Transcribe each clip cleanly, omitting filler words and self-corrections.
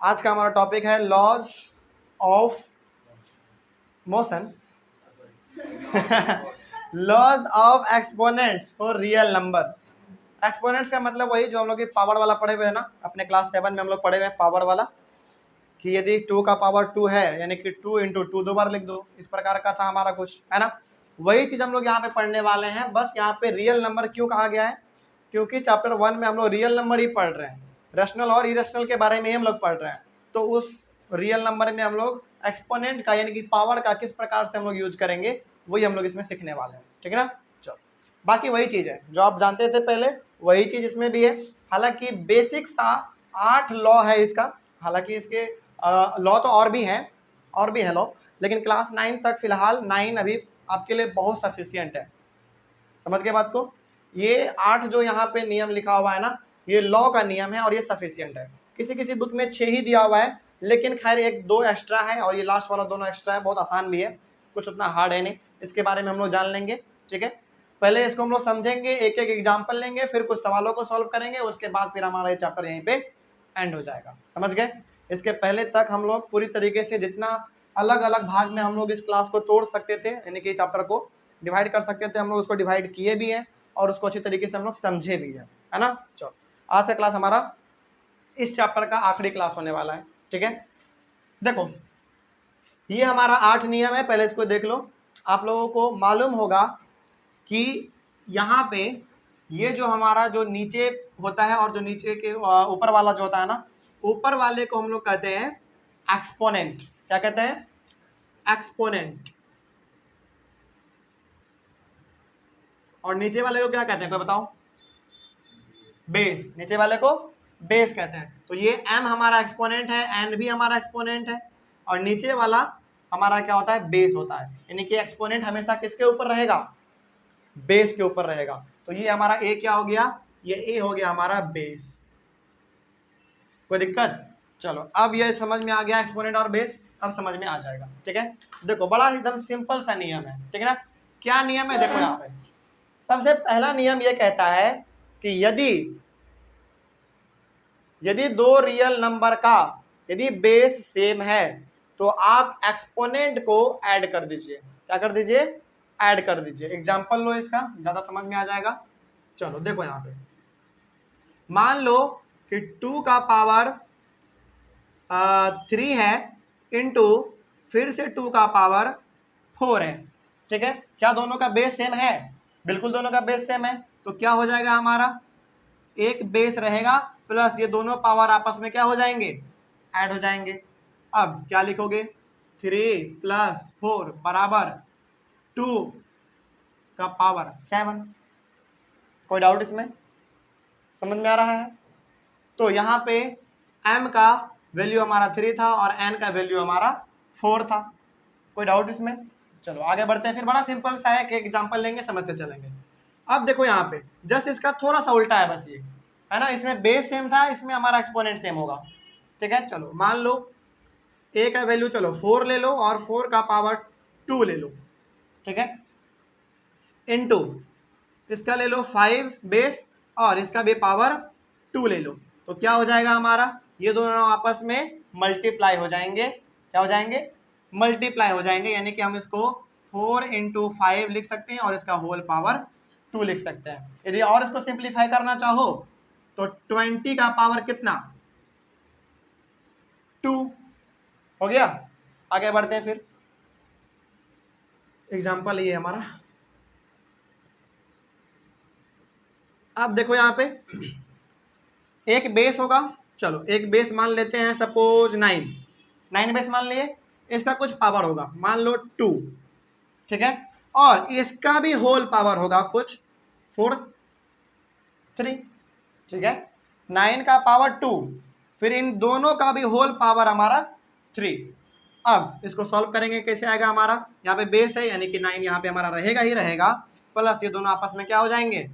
आज का हमारा टॉपिक है laws of motion, laws of exponents for real numbers. Exponents का मतलब वही जो हम लोग पावर वाला पढ़े हुए हैं ना, अपने क्लास 7 में हम लोग पढ़े हुए हैं पावर वाला, कि यदि 2 का पावर 2 है यानी कि 2 इंटू 2 दो बार लिख दो, इस प्रकार का था हमारा कुछ, है ना। वही चीज हम लोग यहाँ पे पढ़ने वाले हैं। बस यहाँ पे रियल नंबर क्यों कहा गया है, क्योंकि चैप्टर 1 में हम लोग रियल नंबर ही पढ़ रहे हैं, रैशनल और इरेशनल के बारे में ही हम लोग पढ़ रहे हैं। तो उस रियल नंबर में हम लोग एक्सपोनेंट का यानी कि पावर का किस प्रकार से हम लोग यूज करेंगे, वही हम लोग इसमें सीखने वाले हैं, ठीक है ना। चलो, बाकी वही चीज है जो आप जानते थे पहले, वही चीज इसमें भी है। हालांकि बेसिक सा 8 लॉ है इसका, हालांकि इसके लॉ तो और भी है लॉ, लेकिन क्लास 9 तक फिलहाल 9 अभी आपके लिए बहुत सफिशियंट है। समझ के बात को, ये 8 जो यहाँ पे नियम लिखा हुआ है ना, ये लॉ का नियम है और ये सफिशियंट है। किसी किसी बुक में 6 ही दिया हुआ है, लेकिन खैर एक 2 एक्स्ट्रा है और ये लास्ट वाला दोनों एक्स्ट्रा है, बहुत आसान भी है, कुछ उतना हार्ड है नहीं। इसके बारे में हम लोग जान लेंगे, ठीक है। पहले इसको हम लोग समझेंगे, एक एक एग्जाम्पल लेंगे, फिर कुछ सवालों को सॉल्व करेंगे, उसके बाद फिर हमारा ये चैप्टर यहीं पे एंड हो जाएगा। समझ गए। इसके पहले तक हम लोग पूरी तरीके से जितना अलग अलग भाग में हम लोग इस क्लास को तोड़ सकते थे, यानी कि चैप्टर को डिवाइड कर सकते थे, हम लोग उसको डिवाइड किए भी हैं और उसको अच्छी तरीके से हम लोग समझे भी है ना। चलो, आज का क्लास हमारा इस चैप्टर का आखिरी क्लास होने वाला है, ठीक है। देखो, ये हमारा 8 नियम है, पहले इसको देख लो। आप लोगों को मालूम होगा कि यहाँ पे ये जो हमारा जो नीचे होता है और जो नीचे के ऊपर वाला जो होता है ना, ऊपर वाले को हम लोग कहते हैं एक्सपोनेंट। क्या कहते हैं? एक्सपोनेंट। और नीचे वाले को क्या कहते हैं, कोई बताओ? बेस। नीचे वाले को बेस कहते हैं। तो ये m हमारा एक्सपोनेंट है, n भी हमारा एक्सपोनेंट है, और नीचे वाला हमारा क्या होता है? बेस होता है। यानी कि एक्सपोनेंट हमेशा किसके ऊपर रहेगा? बेस के ऊपर रहेगा। तो ये हमारा a क्या हो गया? ये a हो गया हमारा बेस। कोई दिक्कत? चलो, अब ये समझ में आ गया एक्सपोनेंट और बेस, अब समझ में आ जाएगा, ठीक है। देखो, बड़ा एकदम सिंपल सा नियम है, ठीक है ना। क्या नियम है? देखो यहाँ पे सबसे पहला नियम ये कहता है कि यदि दो रियल नंबर का यदि बेस सेम है तो आप एक्सपोनेंट को ऐड कर दीजिए। क्या कर दीजिए? ऐड कर दीजिए। एग्जांपल लो इसका, ज्यादा समझ में आ जाएगा। चलो देखो यहाँ पे, मान लो कि 2 का पावर 3 है इंटू फिर से 2 का पावर 4 है, ठीक है। क्या दोनों का बेस सेम है? बिल्कुल दोनों का बेस सेम है। तो क्या हो जाएगा हमारा? एक बेस रहेगा प्लस ये दोनों पावर आपस में क्या हो जाएंगे? ऐड हो जाएंगे। अब क्या लिखोगे? 3 प्लस 4 बराबर 2 का पावर 7। कोई डाउट इसमें? समझ में आ रहा है? तो यहाँ पे m का वैल्यू हमारा 3 था और n का वैल्यू हमारा 4 था। कोई डाउट इसमें? चलो आगे बढ़ते हैं। फिर बड़ा सिंपल सा है, एक एग्जांपल लेंगे, समझते चलेंगे। अब देखो यहाँ पे जस्ट इसका थोड़ा सा उल्टा है, बस ये है ना। इसमें बेस सेम था, इसमें हमारा एक्सपोनेंट सेम होगा, ठीक है। चलो मान लो a का वैल्यू चलो 4 ले लो और 4 का पावर 2 ले लो, ठीक है, इनटू इसका ले लो 5 बेस और इसका भी पावर 2 ले लो। तो क्या हो जाएगा हमारा? ये दोनों आपस में मल्टीप्लाई हो जाएंगे। क्या हो जाएंगे? मल्टीप्लाई हो जाएंगे। यानी कि हम इसको 4 इंटू 5 लिख सकते हैं और इसका होल पावर 2 लिख सकते हैं। यदि और इसको सिंप्लीफाई करना चाहो तो 20 का पावर कितना? 2 हो गया। आगे बढ़ते हैं। फिर एग्जाम्पल ये हमारा, अब देखो यहाँ पे एक बेस होगा। चलो एक बेस मान लेते हैं, सपोज 9 बेस मान लिए। इसका कुछ पावर होगा, मान लो 2, ठीक है, और इसका भी होल पावर होगा कुछ 4 3, ठीक है। 9 का पावर 2, फिर इन दोनों का भी होल पावर हमारा 3। अब इसको सॉल्व करेंगे, कैसे आएगा हमारा? यहाँ पे बेस है यानी कि 9 यहाँ पे हमारा रहेगा ही रहेगा, प्लस ये दोनों आपस में क्या हो जाएंगे?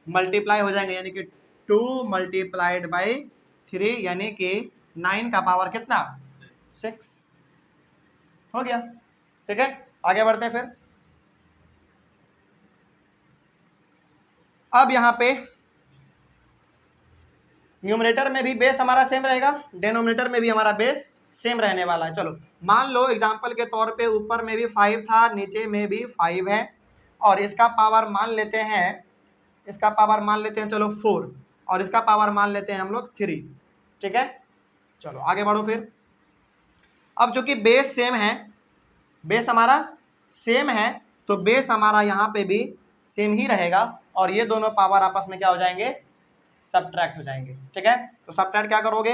मल्टीप्लाई हो जाएंगे। यानी कि 2 मल्टीप्लाइड बाई 3 यानी कि 9 का पावर कितना? 6 हो गया, ठीक है। आगे बढ़ते हैं। फिर अब यहाँ पे न्यूमरेटर में भी बेस हमारा सेम रहेगा, डेनोमिनेटर में भी हमारा बेस सेम रहने वाला है। चलो मान लो एग्जांपल के तौर पे ऊपर में भी 5 था, नीचे में भी 5 है, और इसका पावर मान लेते हैं, इसका पावर मान लेते हैं चलो 4, और इसका पावर मान लेते हैं हम लोग 3। ठीक है, चलो आगे बढ़ो फिर। अब चूंकि बेस सेम है, बेस हमारा सेम है, तो बेस हमारा यहाँ पे भी सेम ही रहेगा, और ये दोनों पावर आपस में क्या हो जाएंगे, सब्ट्रैक्ट हो जाएंगे। ठीक है, तो सब्ट्रैक्ट क्या करोगे,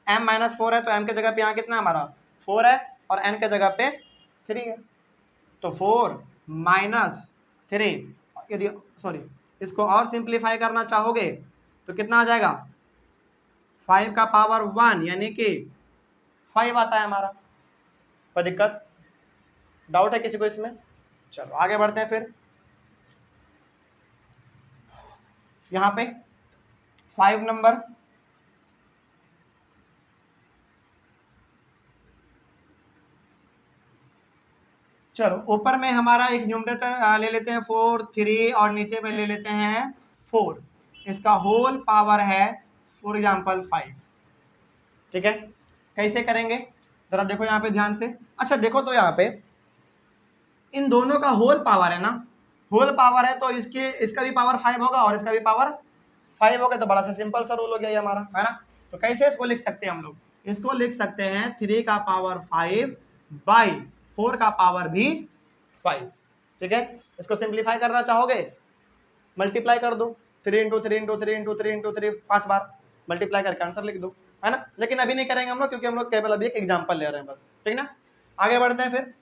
m-4 है तो m के जगह पे यहाँ कितना है हमारा 4 है, और n के जगह पे 3 है, तो 4 - 3, यदि सॉरी इसको और सिंप्लीफाई करना चाहोगे तो कितना आ जाएगा, 5 का पावर 1 यानी कि 5 आता है हमारा। कोई दिक्कत, डाउट है किसी को इसमें? चलो आगे बढ़ते हैं फिर। यहाँ पे 5 नंबर, चलो ऊपर में हमारा एक न्यूमरेटर ले लेते हैं 4, 3, और नीचे में ले लेते हैं 4, इसका होल पावर है फॉर एग्जाम्पल 5। ठीक है, कैसे करेंगे जरा देखो यहाँ पे ध्यान से। अच्छा देखो तो यहाँ पे इन दोनों का होल पावर है ना, होल पावर है तो इसका भी पावर 5 होगा और इसका भी पावर 5 होगा, तो बड़ा सा सिंपल सा रूल हो गया ये हमारा, है ना। तो कैसे इसको लिख सकते हैं हम लोग, इसको लिख सकते हैं 3 का पावर 5 बाई 4 का पावर भी 5। ठीक है, इसको सिंप्लीफाई करना चाहोगे मल्टीप्लाई कर दो, 3 × 3 × 3 × 3 × 3 5 बार मल्टीप्लाई करके आंसर लिख दो, है ना। लेकिन अभी नहीं करेंगे हम लोग, क्योंकि हम लोग केवल अभी एक एग्जांपल ले रहे हैं बस। ठीक ना, आगे बढ़ते हैं फिर।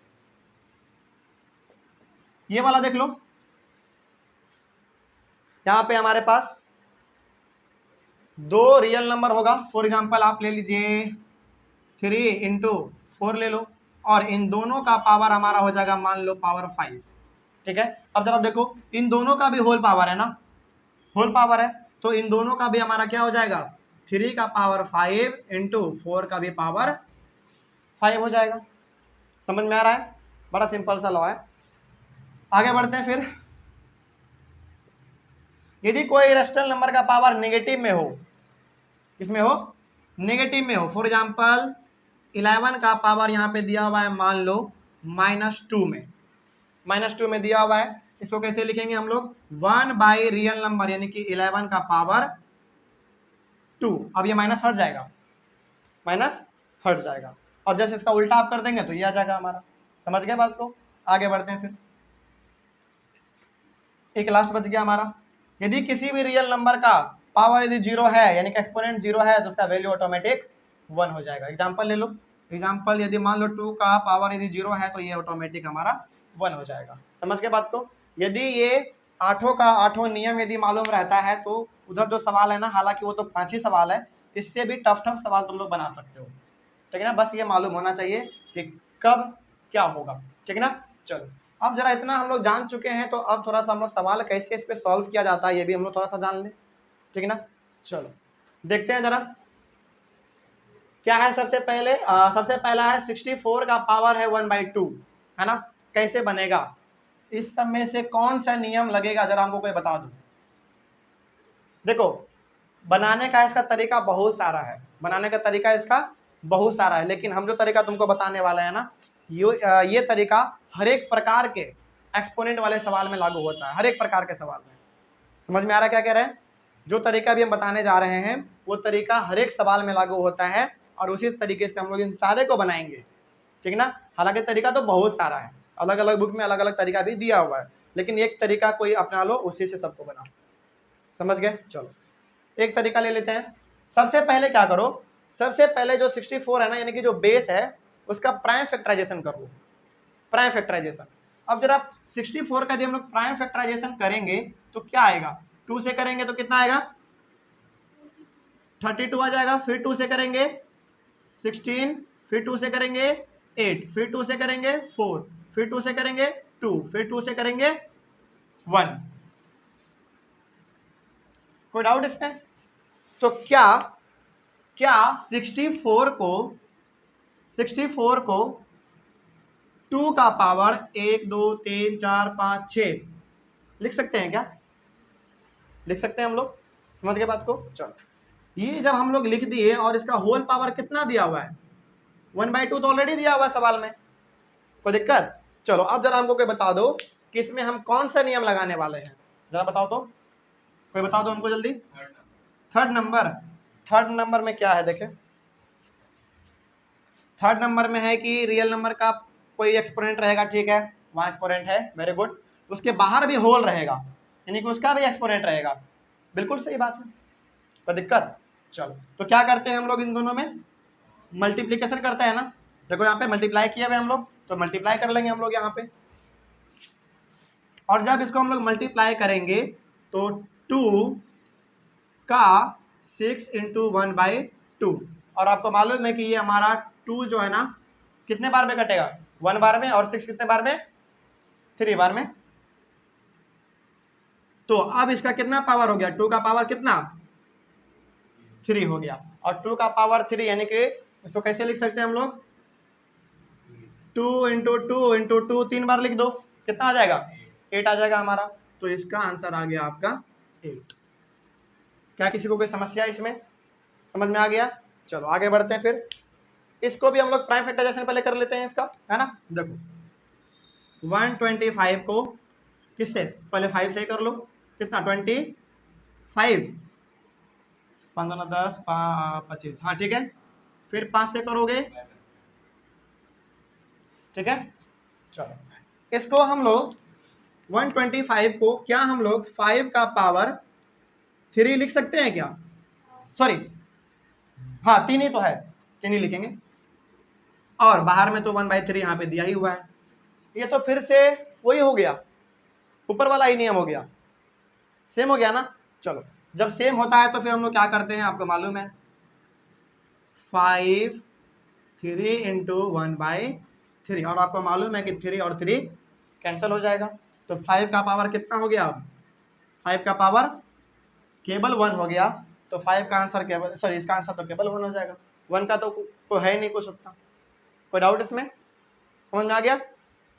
ये वाला देख लो, यहाँ पे हमारे पास 2 रियल नंबर होगा। फॉर एग्जांपल आप ले लीजिए 3 × 4 ले लो, और इन दोनों का पावर हमारा हो जाएगा मान लो पावर 5। ठीक है, अब जरा देखो इन दोनों का भी होल पावर है ना, होल पावर है, तो इन दोनों का भी हमारा क्या हो जाएगा, 3 का पावर 5 × 4 का भी पावर 5 हो जाएगा। समझ में आ रहा है, बड़ा सिंपल सा लॉ है। आगे बढ़ते हैं फिर। यदि कोई रेशनल नंबर का पावर नेगेटिव में हो, किसमें हो, नेगेटिव में हो, फॉर एग्जांपल 11 का पावर यहाँ पे दिया हुआ है मान लो -2 में, -2 में दिया हुआ है, इसको कैसे लिखेंगे हम लोग, 1 बाई रियल नंबर यानी कि 11 का पावर 2। अब ये माइनस हट जाएगा, माइनस हट जाएगा, और जैसे इसका उल्टा आप कर देंगे तो ये आ जाएगा हमारा। समझ गए बात को, आगे बढ़ते हैं फिर। एक लास्ट बच गया हमारा, यदि किसी भी रियल नंबर का पावर यदि 0 है यानी कि एक्सपोनेंट 0 है तो उसका वैल्यू ऑटोमेटिक 1 हो जाएगा। एग्जांपल ले लो, एग्जांपल यदि मान लो 2 का पावर यदि 0 है तो ये ऑटोमेटिक हमारा 1 हो जाएगा। समझ के बात को, यदि ये आठों का आठों नियम यदि मालूम रहता है तो उधर जो सवाल है ना, हालांकि वो तो 5 ही सवाल है, इससे भी टफ सवाल तुम लोग बना सकते हो। ठीक है ना, बस ये मालूम होना चाहिए कि कब क्या होगा। ठीक है ना, चलो अब जरा इतना हम लोग जान चुके हैं, तो अब थोड़ा सा हम लोग सवाल कैसे इस पे सॉल्व किया जाता है ये भी हम लोग थोड़ा सा जान लें। ठीक है ना, चलो देखते हैं जरा क्या है। सबसे पहला है 64 का पावर है 1/2, है ना, कैसे बनेगा, इस सब में से कौन सा नियम लगेगा जरा हमको कोई बता दो। देखो बनाने का इसका तरीका बहुत सारा है, बनाने का तरीका इसका बहुत सारा है, लेकिन हम जो तरीका तुमको बताने वाले हैं ना, ये तरीका हर एक प्रकार के एक्सपोनेंट वाले सवाल में लागू होता है, हर एक प्रकार के सवाल में। समझ में आ रहा है क्या कह रहे हैं, जो तरीका भी हम बताने जा रहे हैं वो तरीका हर एक सवाल में लागू होता है, और उसी तरीके से हम लोग इन सारे को बनाएंगे। ठीक ना, हालांकि तरीका तो बहुत सारा है, अलग अलग बुक में अलग अलग तरीका भी दिया हुआ है, लेकिन एक तरीका कोई अपना लो, उसी से सबको बनाओ। समझ गए, चलो एक तरीका ले लेते हैं। सबसे पहले क्या करो, सबसे पहले जो 64 है ना यानी कि जो बेस है उसका प्राइम फैक्टराइजेशन कर लो, प्राइम फैक्टराइजेशन। अब जरा 64 का यदि हम लोग प्राइम फैक्टराइजेशन करेंगे तो क्या आएगा, 2 से करेंगे तो कितना आएगा 32 आ जाएगा, फिर 2 से करेंगे 16, फिर 2 से करेंगे 8, फिर 2 से करेंगे 4, फिर 2 से करेंगे 2, फिर 2 से करेंगे 1। कोई डाउट इसमें? तो क्या 64 को 2 का पावर 1 2 3 4 5 6 लिख सकते हैं क्या, लिख सकते हैं हम लोग। समझ गए बात को, चलो ये जब हम लोग लिख दिए और इसका होल पावर कितना दिया हुआ है 1/2 तो ऑलरेडी दिया हुआ है सवाल में, कोई दिक्कत? चलो अब जरा हमको कोई बता दो कि इसमें हम कौन सा नियम लगाने वाले हैं, जरा बताओ तो, कोई बता दो हमको जल्दी। थर्ड नंबर में क्या है देखें। थर्ड नंबर में है कि रियल नंबर का कोई एक्सपोनेंट रहेगा, ठीक है, वहाँ एक्सपोनेंट है, वेरी गुड। उसके बाहर भी होल रहेगा, यानी कि उसका भी एक्सपोनेंट रहेगा, बिल्कुल सही बात है, कोई दिक्कत? चलो तो क्या करते हैं हम लोग इन दोनों में मल्टीप्लीकेशन करते हैं ना। देखो यहाँ पे मल्टीप्लाई किया हुआ हम लोग, तो मल्टीप्लाई कर लेंगे हम लोग यहाँ पे। और जब इसको हम लोग मल्टीप्लाई करेंगे तो 2 का 6 × 1/2, और आपको मालूम है कि ये हमारा 2 जो है ना कितने बार में कटेगा 1 बार में, और 6 कितने बार में 3 बार में। तो अब इसका कितना पावर हो गया 2 का पावर कितना 3 हो गया, और 2 का पावर 3 यानी कि इसको कैसे लिख सकते हैं हम लोग 2 × 2 × 2 3 बार लिख दो, कितना आ जाएगा 8 आ जाएगा हमारा। तो इसका आंसर आ गया आपका 8। क्या किसी को कोई समस्या इसमें समझ में आ गया? चलो आगे बढ़ते हैं फिर। इसको भी हम लोग प्राइम फैक्टराइजेशन पहले कर लेते हैं इसका, है ना। देखो 125 को किससे पहले 5 से कर लो, कितना 25 15 10 25, हाँ ठीक है। फिर 5 से करोगे, ठीक है। चलो इसको हम लोग 125 को क्या हम लोग 5 का पावर 3 लिख सकते हैं क्या? सॉरी हाँ 3 ही तो है, 3 ही लिखेंगे, और बाहर में तो 1/3 यहाँ पे दिया ही हुआ है। ये तो फिर से वही हो गया, ऊपर वाला ही नियम हो गया, सेम हो गया ना। चलो जब सेम होता है तो फिर हम लोग क्या करते हैं आपको मालूम है 5 3 × 1/3, और आपको मालूम है कि 3 और 3 कैंसिल हो जाएगा, तो 5 का पावर कितना हो गया अब 5 का पावर केवल 1 हो गया, तो 5 का आंसर केवल सॉरी इसका आंसर तो केवल 1 हो जाएगा, 1 का तो है ही नहीं कुछ उतना। कोई डाउट इसमें समझ में आ गया?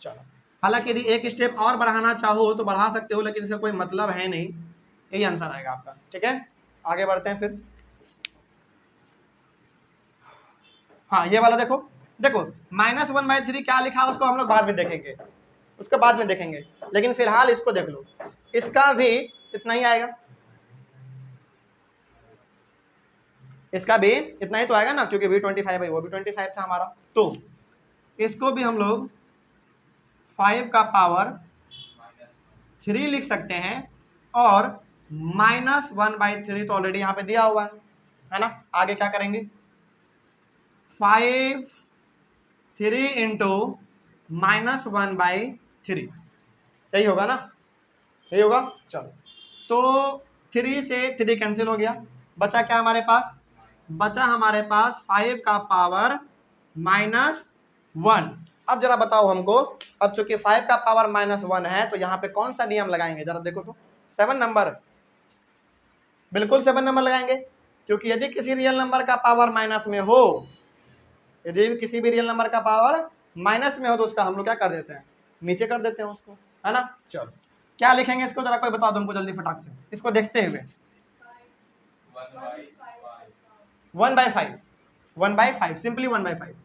चलो हालांकि यदि एक स्टेप और बढ़ाना चाहो तो बढ़ा सकते हो, लेकिन इसका कोई मतलब है नहीं, यही आंसर आएगा आपका, ठीक है। आगे बढ़ते हैं फिर। हाँ ये वाला देखो देखो -1/3 क्या लिखा है उसको हम लोग बाद में देखेंगे, उसके बाद में देखेंगे, लेकिन फिलहाल इसको देख लो, इसका भी इतना ही आएगा, इसका भी इतना ही तो आएगा ना, क्योंकि V25 है, वो भी 25 था हमारा, तो इसको भी हम लोग 5 का पावर 3 लिख सकते हैं, और -1/3 तो ऑलरेडी यहाँ पे दिया हुआ है ना। आगे क्या करेंगे 5 3 × -1/3, यही होगा ना, यही होगा। चलो तो 3 से 3 कैंसिल हो गया, बचा क्या हमारे पास, बचा हमारे पास 5 का पावर -1। अब जरा बताओ हमको, अब चूंकि 5 का पावर -1 है तो यहाँ पे कौन सा नियम लगाएंगे, जरा देखो तो 7 नंबर, बिल्कुल 7 नंबर लगाएंगे, क्योंकि यदि किसी रियल नंबर का पावर माइनस में हो, यदि किसी भी रियल नंबर का पावर माइनस में हो तो उसका हम लोग क्या कर देते हैं नीचे कर देते हैं उसको, है ना। चलो क्या लिखेंगे इसको जरा कोई बता दो हमको जल्दी फटाक से, इसको देखते हुए 1/5 सिंपली 1/5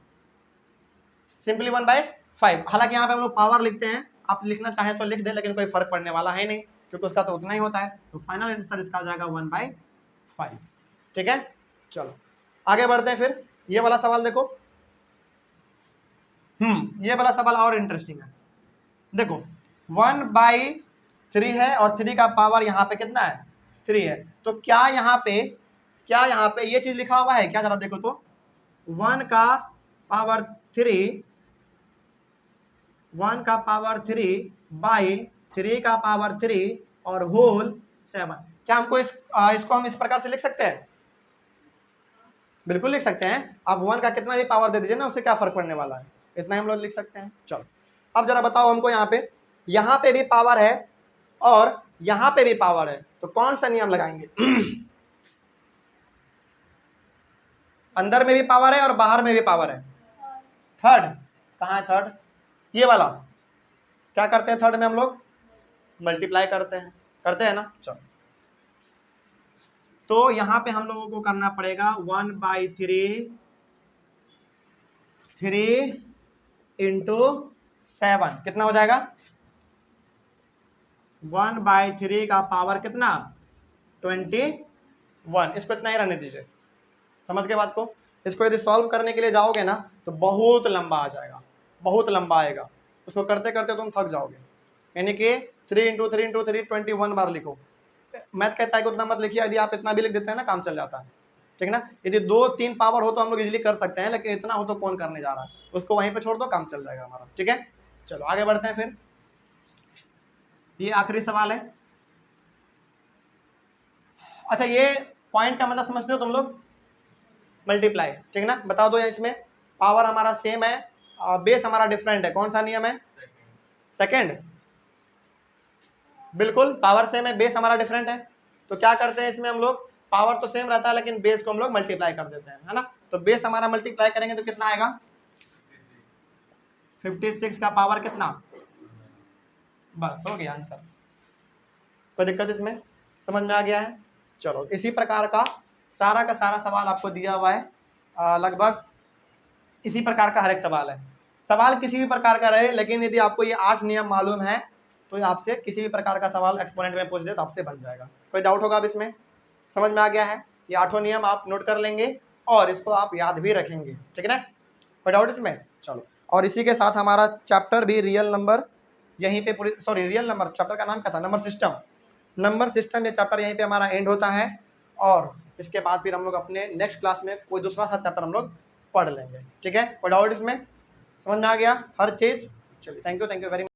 सिंपली 1/5। हालांकि यहाँ पे हम लोग पावर लिखते हैं, आप लिखना चाहें तो लिख दें, लेकिन कोई फर्क पड़ने वाला है नहीं, क्योंकि उसका तो उतना ही होता है, तो फाइनल आंसर इसका आ जाएगा 1/5, ठीक है। चलो आगे बढ़ते हैं फिर। ये वाला सवाल देखो, ये वाला सवाल और इंटरेस्टिंग है। देखो 1/3 है और 3 का पावर यहाँ पे कितना है 3 है, तो क्या यहाँ पे ये चीज लिखा हुआ है क्या, जरा देखो तो 1 का पावर 3 बाई 3 का पावर 3 और होल 7, क्या हमको इसको हम इस प्रकार से लिख सकते हैं? बिल्कुल लिख सकते हैं। अब 1 का कितना भी पावर दे दीजिए ना, उससे क्या फर्क पड़ने वाला है, इतना ही हम लोग लिख सकते हैं। चलो अब जरा बताओ हमको, यहाँ पे भी पावर है और यहाँ पे भी पावर है, तो कौन सा नियम लगाएंगे? अंदर में भी पावर है और बाहर में भी पावर है। थर्ड कहाँ है थर्ड, ये वाला क्या करते हैं, थर्ड में हम लोग मल्टीप्लाई करते हैं ना। चलो तो यहाँ पे हम लोगों को करना पड़ेगा 1/3 इंटू 7 कितना हो जाएगा 1/3 का पावर कितना 21। इसको इतना ही रहने दीजिए, समझ के बात को। इसको यदि सॉल्व करने के लिए जाओगे ना तो बहुत लंबा आ जाएगा, बहुत लंबा आएगा, उसको करते करते तुम थक जाओगे। यानी कि 3 इंटू 3 इंटू 3 21 बार लिखो। मैथ कहता है कि उतना मत लिखिए, यदि आप इतना भी लिख देते हैं ना काम चल जाता है, ठीक है ना। यदि 2-3 पावर हो तो हम लोग इजीली कर सकते हैं, लेकिन इतना हो तो कौन करने जा रहा है, उसको वहीं पे छोड़ दो, काम चल जाएगा हमारा, ठीक है। चलो आगे बढ़ते हैं फिर, ये आखिरी सवाल है। अच्छा ये पॉइंट का मतलब समझते हो तुम लोग, मल्टीप्लाई, ठीक है ना। बता दो इसमें पावर हमारा सेम है, बेस हमारा डिफरेंट है, कौन सा नियम है सेकंड। बिल्कुल पावर सेम है, बेस हमारा डिफरेंट है, तो क्या करते हैं इसमें हम लोग, पावर तो सेम रहता है लेकिन बेस को हम लोग मल्टीप्लाई कर देते हैं, है ना। तो बेस हमारा मल्टीप्लाई करेंगे तो कितना आएगा 56 का पावर कितना, बस हो गया आंसर। कोई दिक्कत इसमें, समझ में आ गया है। चलो इसी प्रकार का सारा सवाल आपको दिया हुआ है, लगभग इसी प्रकार का हर एक सवाल है। सवाल किसी भी प्रकार का रहे, लेकिन यदि आपको ये 8 नियम मालूम है तो आपसे किसी भी प्रकार का सवाल एक्सपोनेंट में पूछ दे तो आपसे बन जाएगा। कोई डाउट होगा अब इसमें, समझ में आ गया है। ये 8 नियम आप नोट कर लेंगे और इसको आप याद भी रखेंगे, ठीक है ना। कोई डाउट इसमें, चलो। और इसी के साथ हमारा चैप्टर भी रियल नंबर यहीं पे पूरी, सॉरी रियल नंबर चैप्टर का नाम क्या था, नंबर सिस्टम, ये चैप्टर यहीं पे हमारा एंड होता है। और इसके बाद फिर हम लोग अपने नेक्स्ट क्लास में कोई दूसरा सा चैप्टर हम लोग पढ़ लेंगे, ठीक है। कोई डाउट इसमें, समझ में आ गया हर चीज़। चलिए थैंक यू वेरी मच।